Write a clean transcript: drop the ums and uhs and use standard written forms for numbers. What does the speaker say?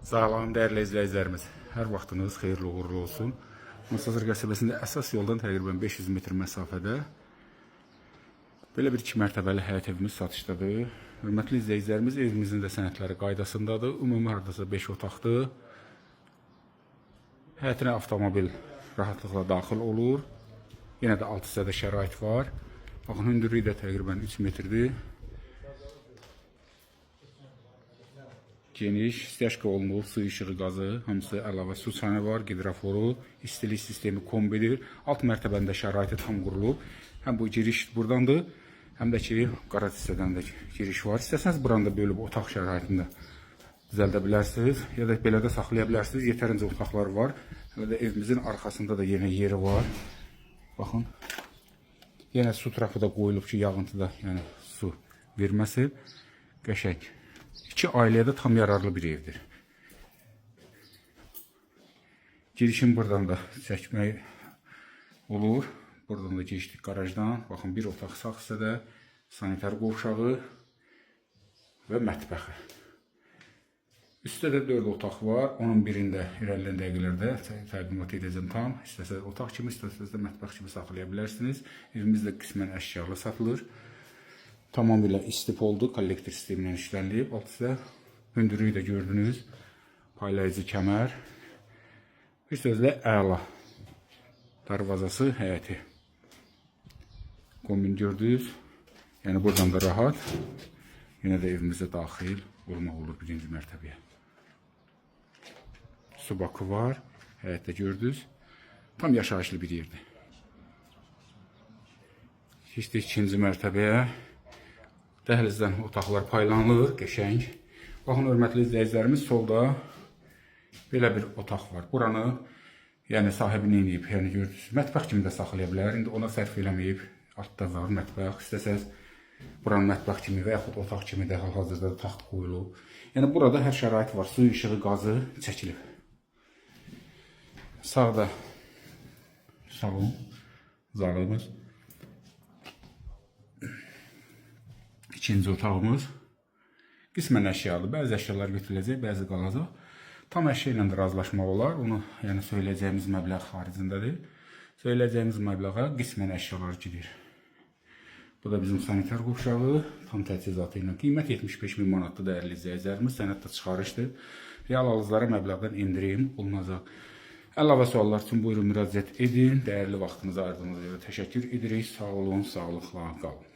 Sağlam, dəyərli izləyicilərimiz, hər vaxtınız xeyirli uğurlu olsun. Masazır qəsəbəsində əsas yoldan təqribən 500 metr məsafədə belə bir 2 mərtəbəli həyət evimiz satışdadır. Hörmətli izləyicilərimiz, evimizin də sənədləri qaydasındadır. Ümumi hardasa 5 otaqdır. Həyətinə avtomobil rahatlıqla daxil olur. Yenə də alt hissədə şərait var. Baxın, hündürlüyü də təqribən 3 metrdir. Geniş, istəşq olunub, su işığı qazı, hamısı əlavə su çanı var, gidroforu, istilik sistemi kombidir. Alt mərtəbəndə şəraiti tam qurulub. Həm bu giriş buradandır, həm də ki, qaraj hissədən də giriş var. İstəsəniz buranda bölüb otaq şəraitində düzəldə bilərsiniz, ya da belə də saxlaya bilərsiniz. Yetərincə otaqlar var. Həm də evimizin arxasında da yenə yeri var. Baxın, yenə su trapı da qoyulub ki, yağıntıda yəni su verməsin. Qəşəng. İki ailəyə də tam yararlı bir evdir. Girişim buradan da çəkmək olur. Buradan da geçdik qarajdan. Baxın, bir otaq sağ hissədə, sanitar qovşağı və mətbəxi. Üstdə də 4 otaq var. Onun birində irəliləyən dəqiqələrdə təqdimat edəcəm tam. İstəsəz otaq kimi, istəsəz də mətbəx kimi saxlaya bilərsiniz. Evimizdə qismən əşyalı satılır. Tamamilə istip oldu, kollektor sistemindən işlənilib. Alt sizə hündürlüyü də gördünüz. Paylayıcı kəmər. Bir sözlə əla. Darvazası, həyəti. Kombin gördünüz. Yəni buradan da rahat. Yenə də evimizdə daxil olmaq olur birinci mərtəbəyə. Su bakı var. Həyətdə gördünüz. Tam yaşayışlı bir yerdir. Keçdik ikinci mərtəbəyə. Dəhlizdən otaqlar paylanılır, qəşəng. Baxın, hörmətli izləyicilərimiz, solda belə bir otaq var. Buranı, yəni sahibi nə edib, yəni gördünüz, mətbəx kimi də saxlaya bilər. İndi ona sərf eləməyib, altda var mətbəx. İstəsəz, buranın mətbəx kimi və yaxud otaq kimi də hal-hazırda taxt qoyulub. Yəni burada hər şərait var, su, işığı, qazı çəkilib. Sağda salon, zalımız. İkinci otağımız qismən əşyadır. Bəzi əşyalar götürüləcək, bəzi qalacaq. Tam əşya ilə də razılaşmaq olar. Onu yəni söyləyəcəyimiz məbləğ xaricindədir. Söyləyəcəyimiz məbləğə qismən əşyalar girir. Bu da bizim sanitar qovşağı, tam təchizatı ilə. Qiymət 75.000 manatdır, dəyərli izləyicilərimiz. Sənəddə çıxarışdır. Real alıcılara məbləğdən indirim olunacaq. Əlavə suallar üçün buyurun müraciət edin. Dəyərli vaxtınızı ayırdığınıza görə təşəkkür edirik. Sağ olun, sağlıqla qalın.